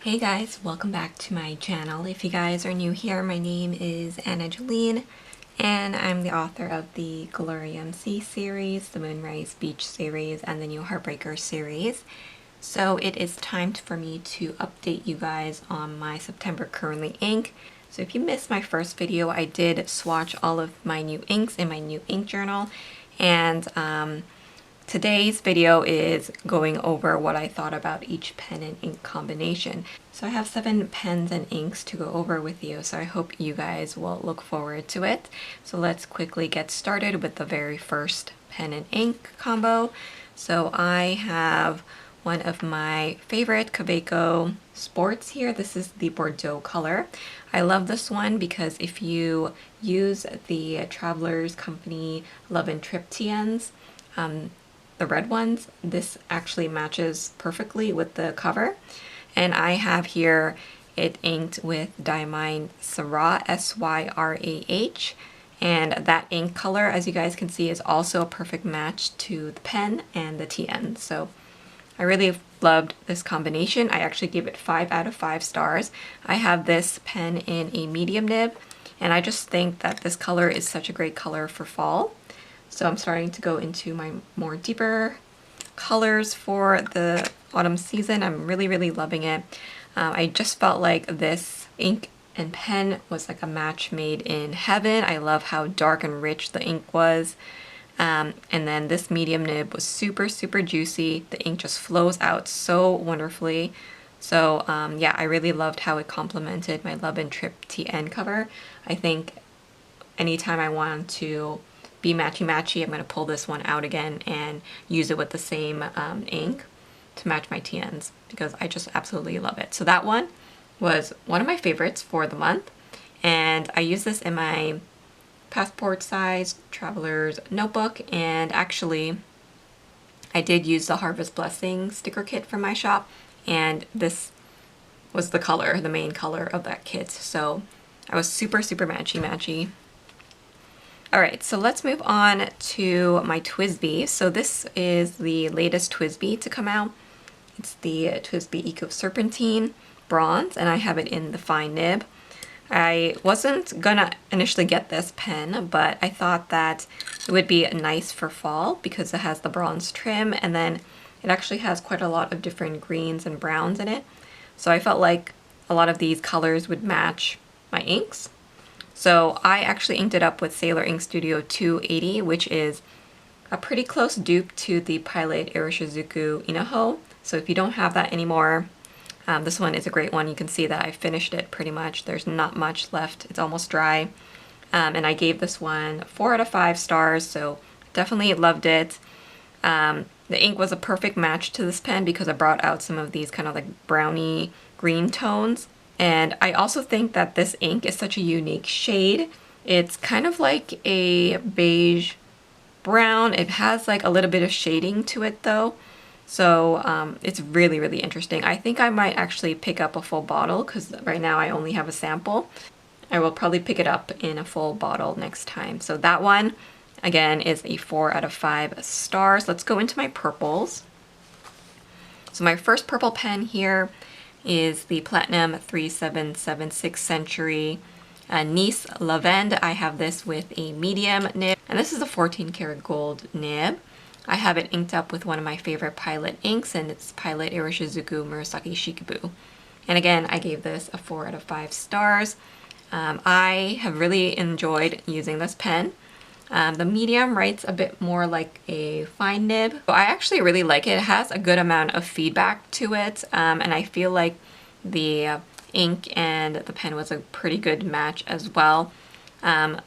Hey guys, welcome back to my channel. If you guys are new here, my name is Jolene, and I'm the author of the Glorium Sea series, the Moonrise Beach series, and the new Heartbreaker series. So it is time for me to update you guys on my September Currently ink. So if you missed my first video, I did swatch all of my new inks in my new ink journal, and today's video is going over what I thought about each pen and ink combination. So I have 7 pens and inks to go over with you, so I hope you guys will look forward to it. So let's quickly get started with the very first pen and ink combo. So I have one of my favorite Kaweco Sports here. This is the Bordeaux color. I love this one because if you use the Travelers Company Love and Trip TNs, the red ones, this actually matches perfectly with the cover. And I have here it inked with Diamine Syrah, S-Y-R-A-H, and that ink color, as you guys can see, is also a perfect match to the pen and the TN. So I really loved this combination. I actually gave it 5 out of 5 stars. I have this pen in a medium nib, and I just think that this color is such a great color for fall. So I'm starting to go into my more deeper colors for the autumn season. I'm really loving it. I just felt like this ink and pen was like a match made in heaven. I love how dark and rich the ink was. And then this medium nib was super juicy. The ink just flows out so wonderfully. So yeah, I really loved how it complemented my Love and Trip TN cover. I think anytime I want to be matchy-matchy, I'm going to pull this one out again and use it with the same ink to match my TNs because I just absolutely love it. So that one was one of my favorites for the month, and I use this in my passport size Traveler's notebook, and actually I did use the Harvest Blessing sticker kit from my shop, and this was the color, the main color of that kit. So I was super matchy-matchy. Alright, so let's move on to my Twsbi. So this is the latest Twsbi to come out. It's the Twsbi Eco Serpentine Bronze, and I have it in the fine nib. I wasn't gonna initially get this pen, but I thought that it would be nice for fall because it has the bronze trim, and then it actually has quite a lot of different greens and browns in it. So I felt like a lot of these colors would match my inks. So I actually inked it up with Sailor Ink Studio 280, which is a pretty close dupe to the Pilot Irishizuku Inaho. So if you don't have that anymore, this one is a great one. You can see that I finished it pretty much. There's not much left. It's almost dry. And I gave this one 4 out of 5 stars, so definitely loved it. The ink was a perfect match to this pen because I brought out some of these kind of like browny green tones. And I also think that this ink is such a unique shade. It's kind of like a beige brown. It has like a little bit of shading to it though. So it's really interesting. I think I might actually pick up a full bottle because right now I only have a sample. I will probably pick it up in a full bottle next time. So that one, again, is a 4 out of 5 stars. Let's go into my purples. So my first purple pen here is the Platinum 3776 Century Nice Lavende. I have this with a medium nib, and this is a 14 karat gold nib. I have it inked up with one of my favorite Pilot inks, and it's Pilot Irishizuku Murasaki Shikibu. And again, I gave this a 4 out of 5 stars. I have really enjoyed using this pen. The medium writes a bit more like a fine nib. So I actually really like it. It has a good amount of feedback to it, and I feel like the ink and the pen was a pretty good match as well.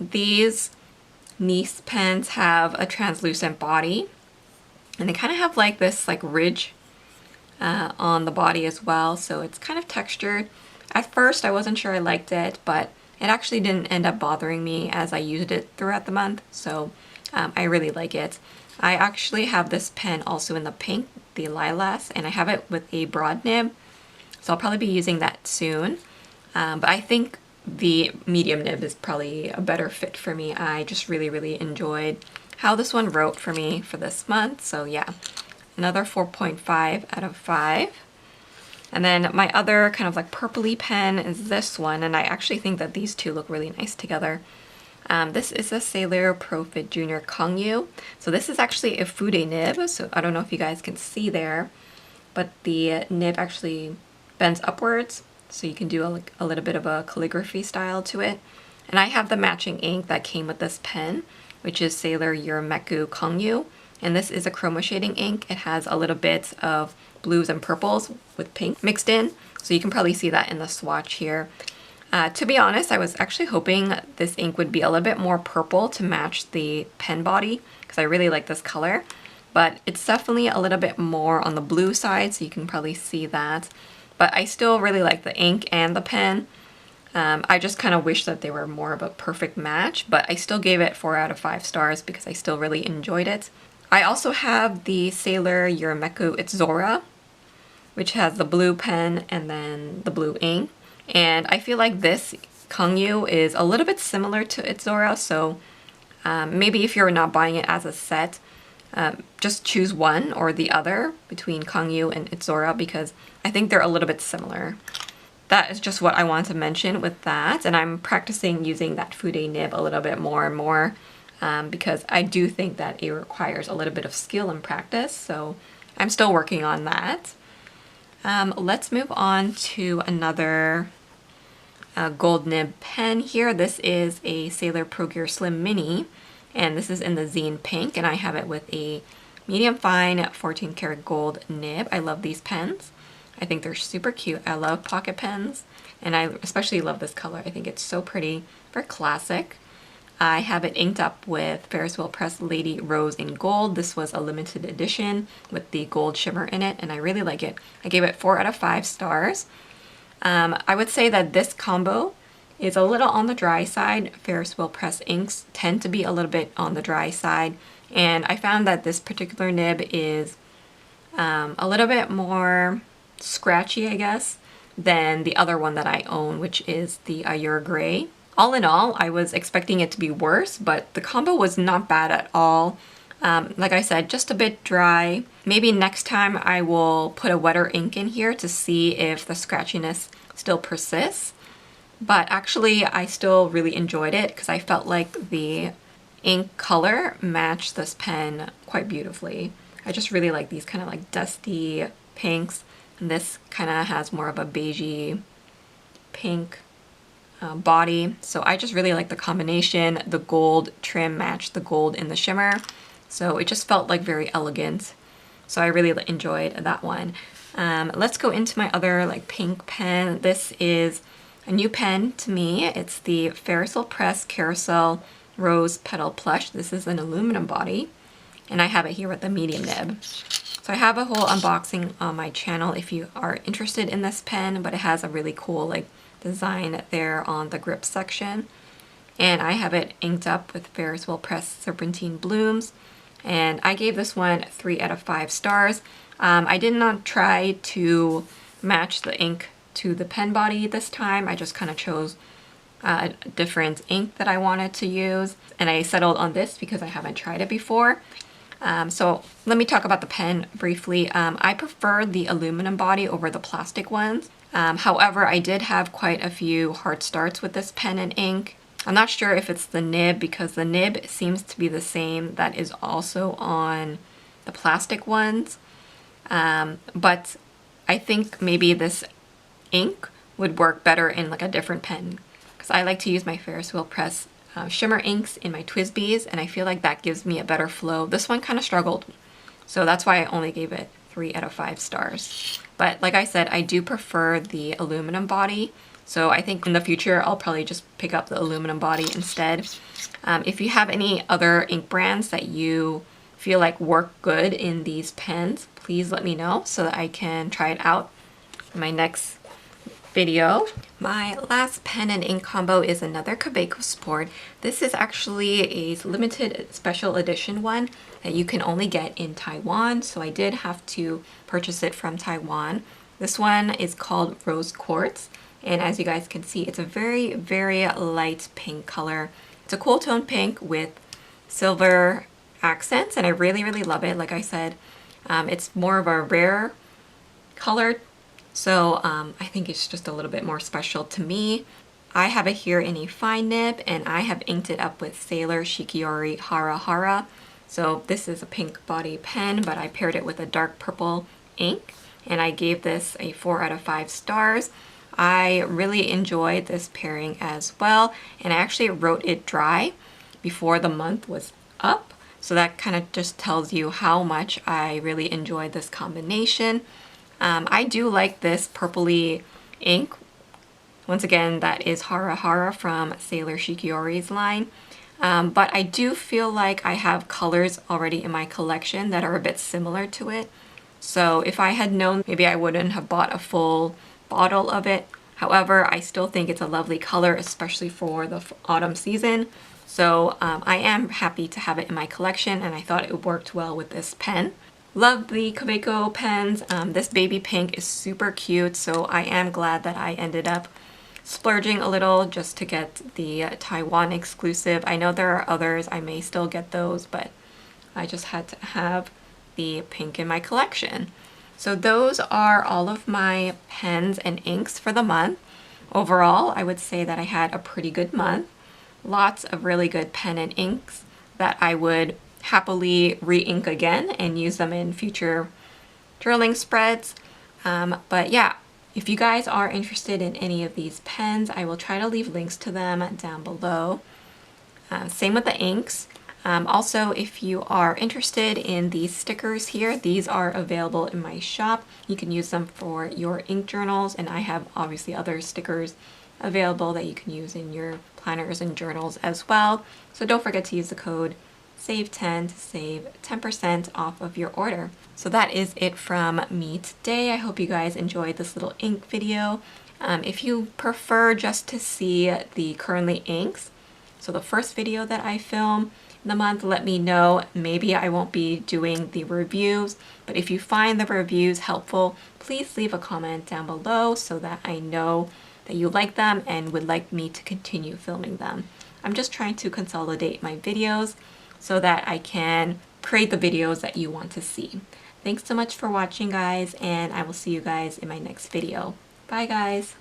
These Nice pens have a translucent body, and they kind of have like this like ridge on the body as well, so it's kind of textured. At first I wasn't sure I liked it, but it actually didn't end up bothering me as I used it throughout the month, so I really like it. I actually have this pen also in the pink, the lilas, and I have it with a broad nib, so I'll probably be using that soon. But I think the medium nib is probably a better fit for me. I just really enjoyed how this one wrote for me for this month, so yeah, another 4.5 out of 5. And then my other kind of like purpley pen is this one, and I actually think that these two look really nice together. This is a Sailor Profit Junior Kangyu. So this is actually a fude nib, so I don't know if you guys can see there, but the nib actually bends upwards, so you can do a little bit of a calligraphy style to it. And I have the matching ink that came with this pen, which is Sailor Yurameku Kangyu. And this is a chroma shading ink. It has a little bit of blues and purples with pink mixed in, so you can probably see that in the swatch here. To be honest, I was actually hoping this ink would be a little bit more purple to match the pen body, because I really like this color, but it's definitely a little bit more on the blue side, so you can probably see that. But I still really like the ink and the pen. I just kind of wish that they were more of a perfect match, but I still gave it 4 out of 5 stars because I still really enjoyed it. I also have the Sailor Yurameku Itzora, which has the blue pen and then the blue ink. And I feel like this Kangyu is a little bit similar to Itzora, so maybe if you're not buying it as a set, just choose one or the other between Kangyu and Itzora, because I think they're a little bit similar. That is just what I want to mention with that, and I'm practicing using that fude nib a little bit more and more because I do think that it requires a little bit of skill and practice, so I'm still working on that. Let's move on to another gold nib pen here. This is a Sailor Pro Gear Slim Mini, and this is in the Zine Pink, and I have it with a medium fine 14 karat gold nib. I love these pens. I think they're super cute. I love pocket pens, and I especially love this color. I think it's so pretty, very classic. I have it inked up with Ferris Wheel Press Lady Rose in Gold. This was a limited edition with the gold shimmer in it, and I really like it. I gave it 4 out of 5 stars. I would say that this combo is a little on the dry side. Ferris Wheel Press inks tend to be a little bit on the dry side, and I found that this particular nib is a little bit more scratchy, I guess, than the other one that I own, which is the Ayur Gray. All in all, I was expecting it to be worse, but the combo was not bad at all. Like I said, just a bit dry. Maybe next time I will put a wetter ink in here to see if the scratchiness still persists. But actually, I still really enjoyed it because I felt like the ink color matched this pen quite beautifully. I just really like these kind of like dusty pinks. And this kind of has more of a beigey pink body. So I just really like the combination. The gold trim matched the gold in the shimmer. So it just felt like very elegant. So I really enjoyed that one. Let's go into my other like pink pen. This is a new pen to me. It's the Ferris Wheel Press Carousel Rose Petal Plush. This is an aluminum body, and I have it here with the medium nib. So I have a whole unboxing on my channel if you are interested in this pen, but it has a really cool like design there on the grip section. And I have it inked up with Ferris Wheel Press Serpentine Blooms, and I gave this one 3 out of 5 stars. I did not try to match the ink to the pen body this time. I just kind of chose a different ink that I wanted to use, and I settled on this because I haven't tried it before. So let me talk about the pen briefly. I prefer the aluminum body over the plastic ones. However, I did have quite a few hard starts with this pen and ink. I'm not sure if it's the nib, because the nib seems to be the same that is also on the plastic ones. But I think maybe this ink would work better in like a different pen, because I like to use my Ferris Wheel Press shimmer inks in my Twsbis, and I feel like that gives me a better flow. This one kind of struggled, so that's why I only gave it 3 out of 5 stars. But like I said, I do prefer the aluminum body, so I think in the future I'll probably just pick up the aluminum body instead. If you have any other ink brands that you feel like work good in these pens, please let me know so that I can try it out in my next video. My last pen and ink combo is another Kaweco Sport. This is actually a limited special edition one that you can only get in Taiwan, so I did have to purchase it from Taiwan. This one is called Rose Quartz, and as you guys can see, it's a very, very light pink color. It's a cool tone pink with silver accents, and I really, really love it. Like I said, it's more of a rare color So I think it's just a little bit more special to me. I have it here in a fine nib, and I have inked it up with Sailor Shikiori Hara Hara. So this is a pink body pen, but I paired it with a dark purple ink, and I gave this a 4 out of 5 stars. I really enjoyed this pairing as well, and I actually wrote it dry before the month was up. So that kind of just tells you how much I really enjoyed this combination. I do like this purpley ink. Once again, that is Hara Hara from Sailor Shikiori's line. But I do feel like I have colors already in my collection that are a bit similar to it. So if I had known, maybe I wouldn't have bought a full bottle of it. However, I still think it's a lovely color, especially for the autumn season. So I am happy to have it in my collection, and I thought it worked well with this pen. Love the Kaweco pens. This baby pink is super cute, so I am glad that I ended up splurging a little just to get the Taiwan exclusive. I know there are others, I may still get those, but I just had to have the pink in my collection. So those are all of my pens and inks for the month. Overall, I would say that I had a pretty good month. Lots of really good pen and inks that I would happily re-ink again and use them in future journaling spreads. But yeah, if you guys are interested in any of these pens, I will try to leave links to them down below. Same with the inks. Also, if you are interested in these stickers here, these are available in my shop. You can use them for your ink journals, and I have obviously other stickers available that you can use in your planners and journals as well. So don't forget to use the code SAVE10 to save 10% off of your order. So that is it from me today. I hope you guys enjoyed this little ink video. If you prefer just to see the currently inks, so the first video that I film in the month, let me know. Maybe I won't be doing the reviews, but if you find the reviews helpful, please leave a comment down below so that I know that you like them and would like me to continue filming them. I'm just trying to consolidate my videos so that I can create the videos that you want to see. Thanks so much for watching, guys, and I will see you guys in my next video. Bye, guys.